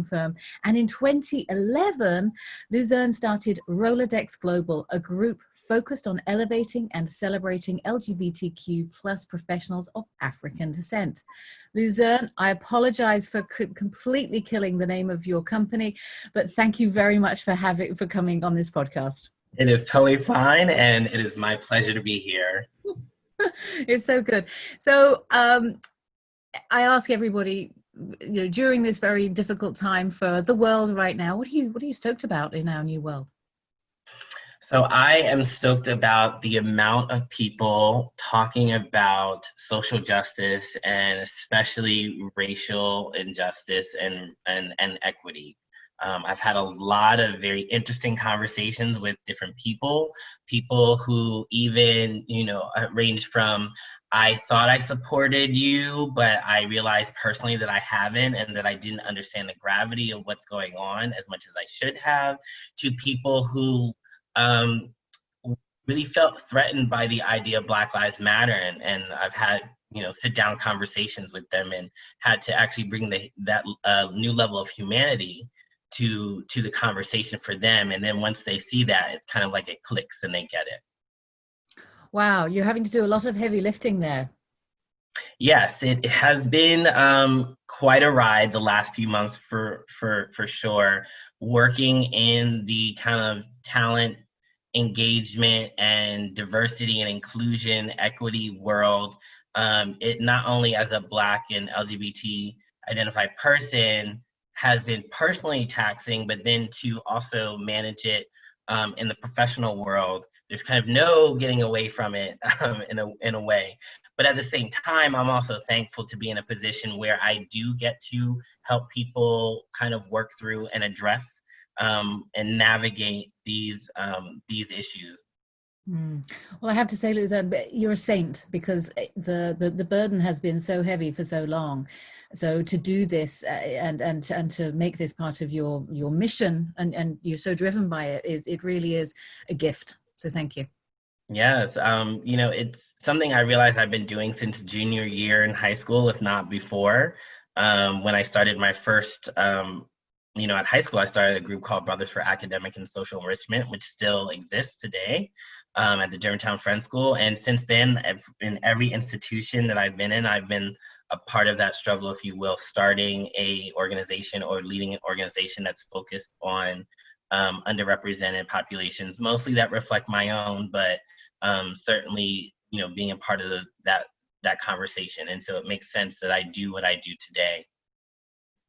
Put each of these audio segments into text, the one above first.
firm. And in 2011, Luzerne started Rolodex Global, a group focused on elevating and celebrating LGBTQ plus professionals of African descent. Luzerne, I apologize for completely killing the name of your company, but thank you very much for coming on this podcast. It is totally fine, and it is my pleasure to be here. It's so good. So I ask everybody, during this very difficult time for the world right now, what are you stoked about in our new world? So I am stoked about the amount of people talking about social justice, and especially racial injustice and equity. I've had a lot of very interesting conversations with different people who even, ranged from, I thought I supported you, but I realized personally that I haven't, and that I didn't understand the gravity of what's going on as much as I should have, to people who really felt threatened by the idea of Black Lives Matter. And I've had, sit down conversations with them and had to actually bring that new level of humanity to the conversation for them. And then once they see that, it's kind of like it clicks and they get it. Wow, you're having to do a lot of heavy lifting there. Yes, it has been quite a ride the last few months for sure. Working in the kind of talent engagement and diversity and inclusion equity world, it not only as a Black and LGBT identified person has been personally taxing, but then to also manage it in the professional world, there's kind of no getting away from it in a way. But at the same time, I'm also thankful to be in a position where I do get to help people kind of work through and address and navigate these issues. Well, I have to say, Luzerne, you're a saint, because the burden has been so heavy for so long. So to do this and to make this part of your mission, and you're so driven by it, it really is a gift. So thank you. Yes, it's something I realized I've been doing since junior year in high school, if not before. When I started my first, at high school, I started a group called Brothers for Academic and Social Enrichment, which still exists today at the Germantown Friends School. And since then, in every institution that I've been in, I've been a part of that struggle, if you will, starting a organization or leading an organization that's focused on underrepresented populations, mostly that reflect my own, but certainly, being a part of that conversation. And so it makes sense that I do what I do today.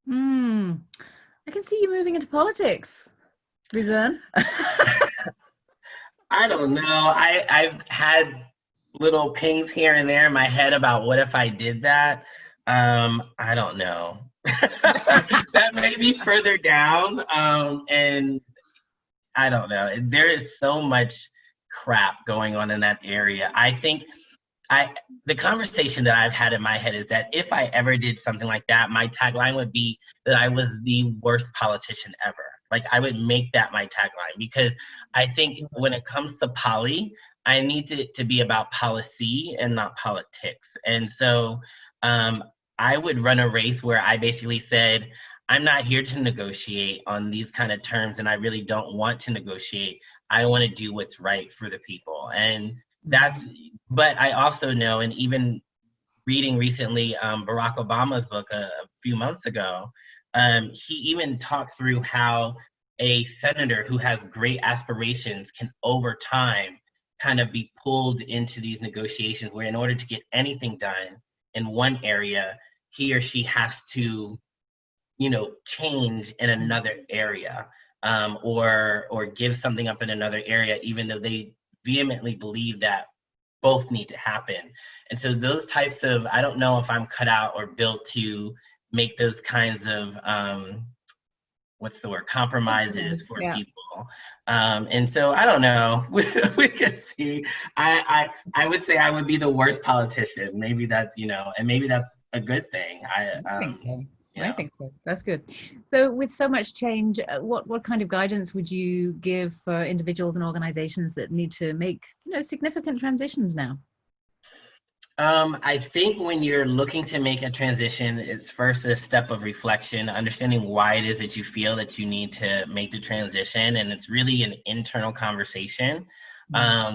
I can see you moving into politics, Luzerne. I don't know. I've had little pings here and there in my head about what if I did that. I don't know. That may be further down. And I don't know. There is so much crap going on in that area. I think the conversation that I've had in my head is that if I ever did something like that, my tagline would be that I was the worst politician ever. Like, I would make that my tagline, because I think when it comes to poly, I need it to be about policy and not politics. And so I would run a race where I basically said, I'm not here to negotiate on these kind of terms, and I really don't want to negotiate. I want to do what's right for the people. And but I also know, and even reading recently Barack Obama's book a few months ago, he even talked through how a senator who has great aspirations can over time kind of be pulled into these negotiations where, in order to get anything done in one area, he or she has to change in another area, or give something up in another area, even though they vehemently believe that both need to happen. And so those types of, I don't know if I'm cut out or built to make those kinds of, compromises for people. And so I don't know, we could see. I would say I would be the worst politician. Maybe that's, and maybe that's a good thing. I think so. I think so. That's good. So with so much change, what kind of guidance would you give for individuals and organizations that need to make significant transitions now? I think when you're looking to make a transition, it's first a step of reflection, understanding why it is that you feel that you need to make the transition. And it's really an internal conversation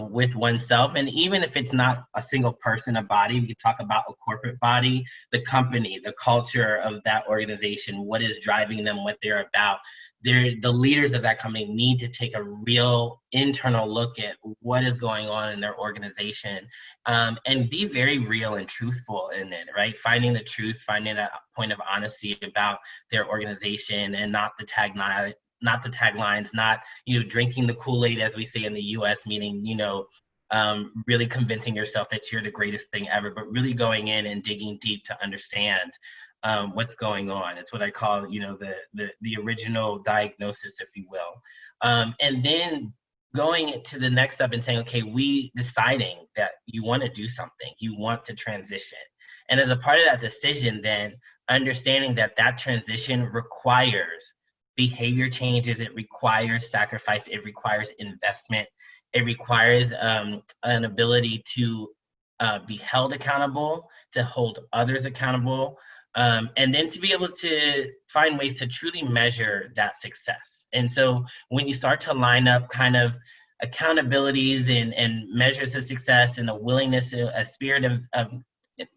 with oneself. And even if it's not a single person, a body, we could talk about a corporate body, the company, the culture of that organization, what is driving them, what they're about. The leaders of that company need to take a real internal look at what is going on in their organization, and be very real and truthful in it, right? Finding the truth, finding a point of honesty about their organization, and not the taglines, not drinking the Kool-Aid, as we say in the U.S., meaning really convincing yourself that you're the greatest thing ever, but really going in and digging deep to understand what's going on. It's what I call, the original diagnosis, if you will. And then going to the next step and saying, okay, we deciding that you want to do something, you want to transition. And as a part of that decision, then understanding that that transition requires behavior changes, it requires sacrifice, it requires investment, it requires an ability to be held accountable, to hold others accountable, and then to be able to find ways to truly measure that success. And so when you start to line up kind of accountabilities and measures of success, and a willingness, a spirit of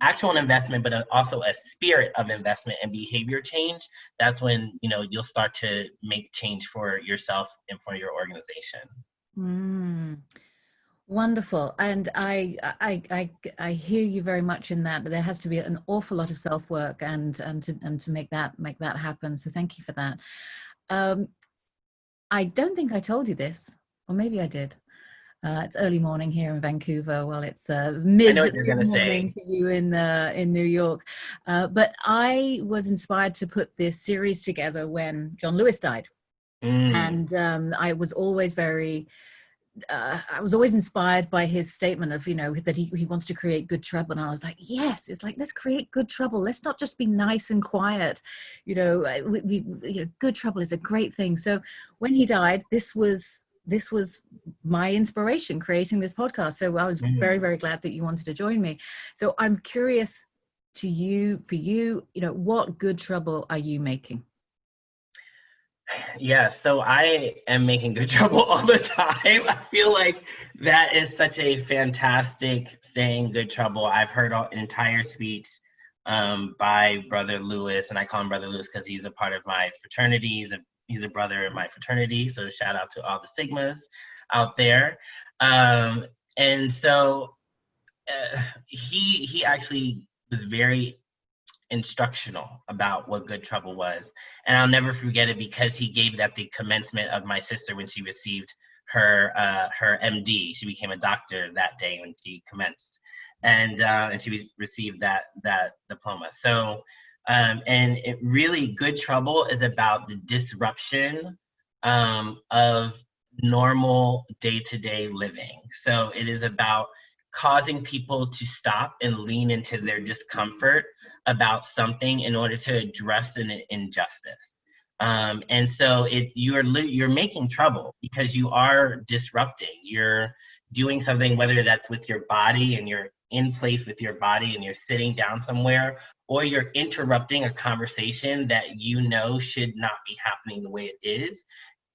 actual investment, but also a spirit of investment and behavior change, that's when you'll start to make change for yourself and for your organization. Wonderful. And I hear you very much in that. There has to be an awful lot of self-work and to make that happen. So thank you for that. I don't think I told you this, or maybe I did. It's early morning here in Vancouver. Well, it's mid-morning for you in New York. But I was inspired to put this series together when John Lewis died. And I was always inspired by his statement of, that he wants to create good trouble. And I was like, yes, it's like, let's create good trouble. Let's not just be nice and quiet. Good trouble is a great thing. So when he died, this was my inspiration, creating this podcast. So I was very, very glad that you wanted to join me. So I'm curious for you, what good trouble are you making? Yeah, so I am making good trouble all the time. I feel like that is such a fantastic saying, good trouble. I've heard an entire speech by Brother Lewis, and I call him Brother Lewis because he's a part of my fraternity. He's a brother in my fraternity, so shout out to all the Sigmas out there. And so he actually was very instructional about what good trouble was, and I'll never forget it because he gave it at the commencement of my sister when she received her MD. She became a doctor that day when she commenced, and she received that diploma. So and it really, good trouble is about the disruption of normal day-to-day living. So it is about causing people to stop and lean into their discomfort about something in order to address an injustice. And so you're making trouble because you are disrupting. You're doing something, whether that's with your body and you're in place with your body and you're sitting down somewhere, or you're interrupting a conversation that should not be happening the way it is.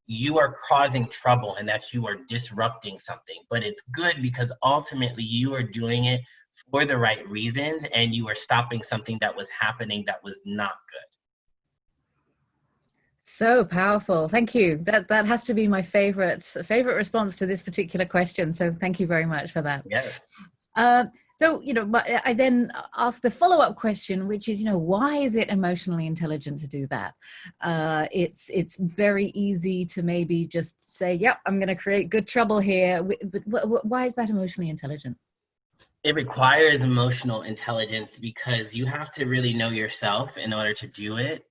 You are causing trouble, and that you are disrupting something. But it's good because ultimately you are doing it for the right reasons, and you are stopping something that was happening that was not good. So powerful. Thank you. That has to be my favorite response to this particular question. So thank you very much for that. Yes. So, I then ask the follow-up question, which is, why is it emotionally intelligent to do that? It's very easy to maybe just say, yep, I'm going to create good trouble here. But why is that emotionally intelligent? It requires emotional intelligence because you have to really know yourself in order to do it.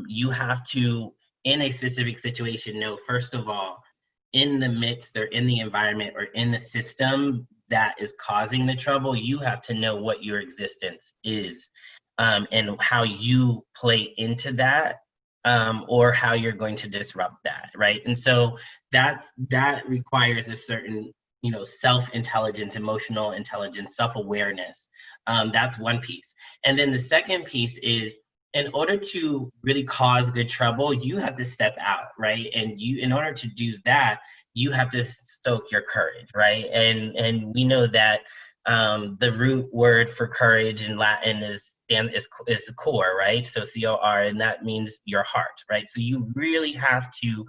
You have to, in a specific situation, know, first of all, in the midst or in the environment or in the system that is causing the trouble, you have to know what your existence is, and how you play into that, or how you're going to disrupt that, right? And so that requires a certain self-intelligence, emotional intelligence, self-awareness. That's one piece. And then the second piece is, in order to really cause good trouble, you have to step out, right? And in order to do that, you have to stoke your courage, right? And we know that the root word for courage in Latin is the core, right? So COR, and that means your heart, right? So you really have to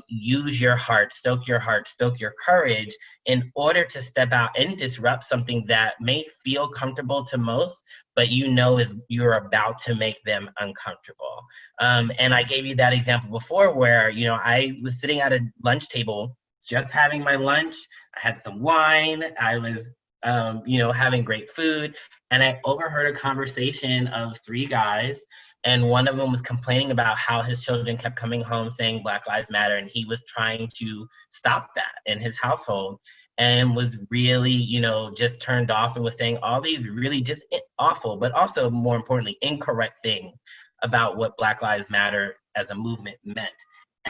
use your heart, stoke your courage in order to step out and disrupt something that may feel comfortable to most, but is you're about to make them uncomfortable. And I gave you that example before where, I was sitting at a lunch table, just having my lunch. I had some wine. I was, having great food. And I overheard a conversation of three guys. And one of them was complaining about how his children kept coming home saying Black Lives Matter. And he was trying to stop that in his household, and was really, just turned off and was saying all these really just awful, but also more importantly, incorrect things about what Black Lives Matter as a movement meant.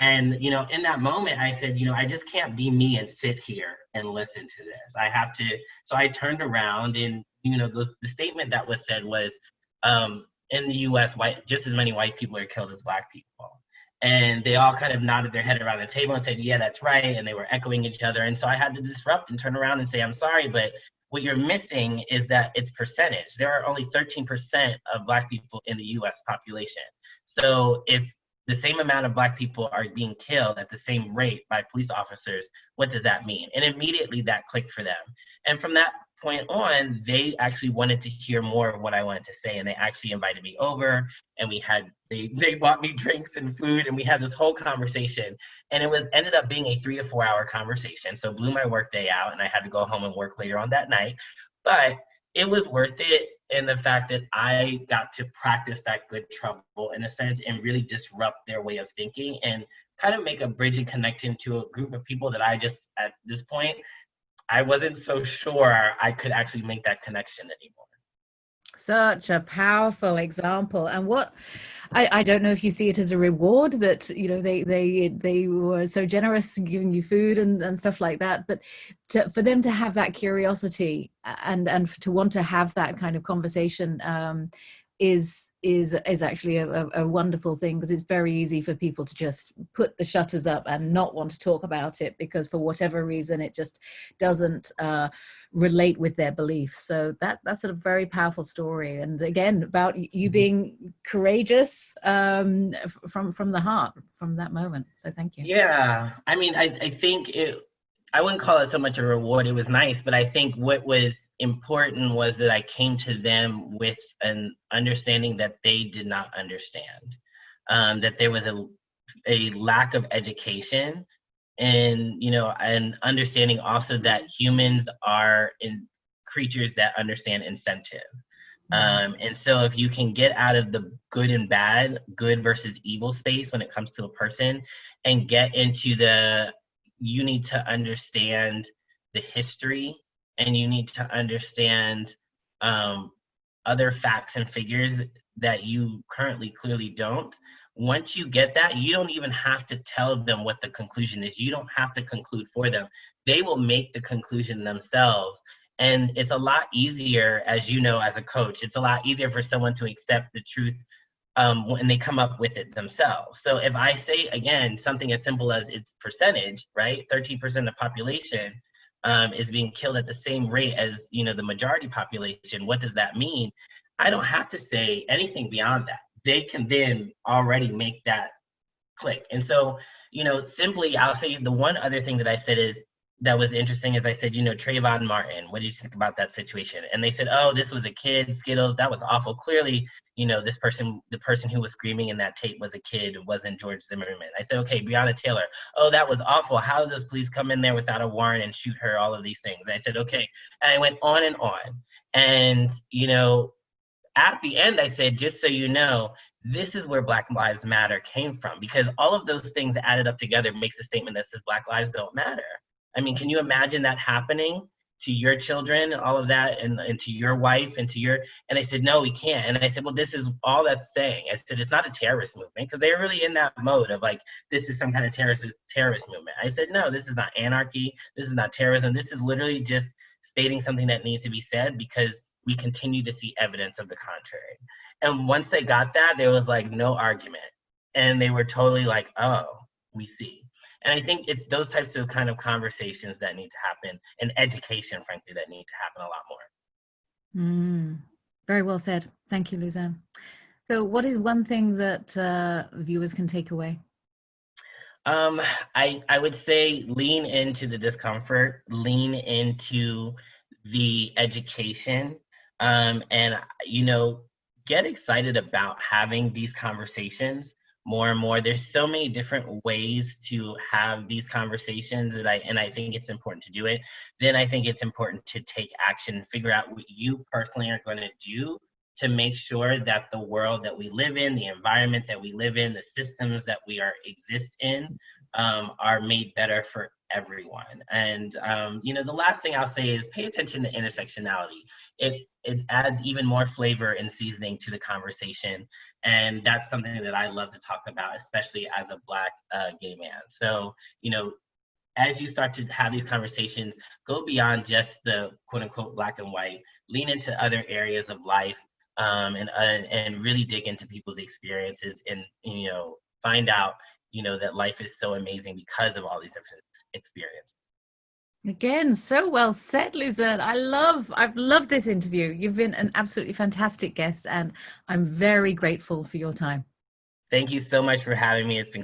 And, in that moment, I said, I just can't be me and sit here and listen to this. I have to. So I turned around, and, the statement that was said was, in the US, just as many white people are killed as Black people. And they all kind of nodded their head around the table and said, yeah, that's right. And they were echoing each other. And so I had to disrupt and turn around and say, I'm sorry, but what you're missing is that it's percentage. There are only 13% of Black people in the US population. So if the same amount of Black people are being killed at the same rate by police officers, what does that mean? And immediately that clicked for them. And from that point on, they actually wanted to hear more of what I wanted to say, and they actually invited me over, and they bought me drinks and food, and we had this whole conversation, and it ended up being a 3 to 4 hour conversation. So blew my work day out, and I had to go home and work later on that night, but it was worth it in the fact that I got to practice that good trouble in a sense and really disrupt their way of thinking and kind of make a bridging connection to a group of people that I just, at this point, I wasn't so sure I could actually make that connection anymore. Such a powerful example. And what I don't know if you see it as a reward that they were so generous in giving you food and stuff like that, but for them to have that curiosity and to want to have that kind of conversation is actually a wonderful thing, because it's very easy for people to just put the shutters up and not want to talk about it because for whatever reason it just doesn't relate with their beliefs. So that's a very powerful story, and again about you being courageous from the heart from that moment. So thank you. Yeah, I mean, I think I wouldn't call it so much a reward. It was nice, but I think what was important was that I came to them with an understanding that they did not understand, that there was a lack of education, and and understanding also that humans are creatures that understand incentive. And so if you can get out of the good and bad, good versus evil space when it comes to a person, and get into you need to understand the history, and you need to understand other facts and figures that you currently clearly don't. Once you get that, you don't even have to tell them what the conclusion is. You don't have to conclude for them. They will make the conclusion themselves. And it's a lot easier, as a coach, it's a lot easier for someone to accept the truth when they come up with it themselves. So if I say, again, something as simple as its percentage, right? 13% of the population is being killed at the same rate as, the majority population. What does that mean? I don't have to say anything beyond that. They can then already make that click. And so, simply, I'll say the one other thing that I said that was interesting is I said, Trayvon Martin, what do you think about that situation? And they said, oh, this was a kid, Skittles, that was awful. Clearly, the person who was screaming in that tape was a kid, it wasn't George Zimmerman. I said, okay, Breonna Taylor, oh, that was awful. How does police come in there without a warrant and shoot her, all of these things? And I said, okay. And I went on and on. And, at the end, I said, just so you know, this is where Black Lives Matter came from, because all of those things added up together makes a statement that says Black lives don't matter. I mean, can you imagine that happening to your children, all of that, and to your wife and to your, and I said, no, we can't. And I said, well, this is all that's saying. I said, it's not a terrorist movement, because they're really in that mode of like, this is some kind of terrorist movement. I said, no, this is not anarchy. This is not terrorism. This is literally just stating something that needs to be said because we continue to see evidence of the contrary. And once they got that, there was like no argument. And they were totally like, oh, we see. And I think it's those types of kind of conversations that need to happen, and education, frankly, that need to happen a lot more. Very well said. Thank you, Luzerne. So what is one thing that viewers can take away? I would say lean into the discomfort, lean into the education, and, you know, get excited about having these conversations more and more. There's so many different ways to have these conversations, and I think it's important to do it. Then I think it's important to take action, figure out what you personally are going to do to make sure that the world that we live in, the environment that we live in, the systems that we exist in, are made better for everyone. And you know, the last thing I'll say is pay attention to intersectionality. It adds even more flavor and seasoning to the conversation, and that's something that I love to talk about, especially as a Black gay man. So, you know, as you start to have these conversations, go beyond just the quote unquote Black and white, lean into other areas of life, and really dig into people's experiences, and, you know, find out, you know, that life is so amazing because of all these different experiences. Again, so well said, Luzerne. I've loved this interview. You've been an absolutely fantastic guest, and I'm very grateful for your time. Thank you so much for having me. It's been great.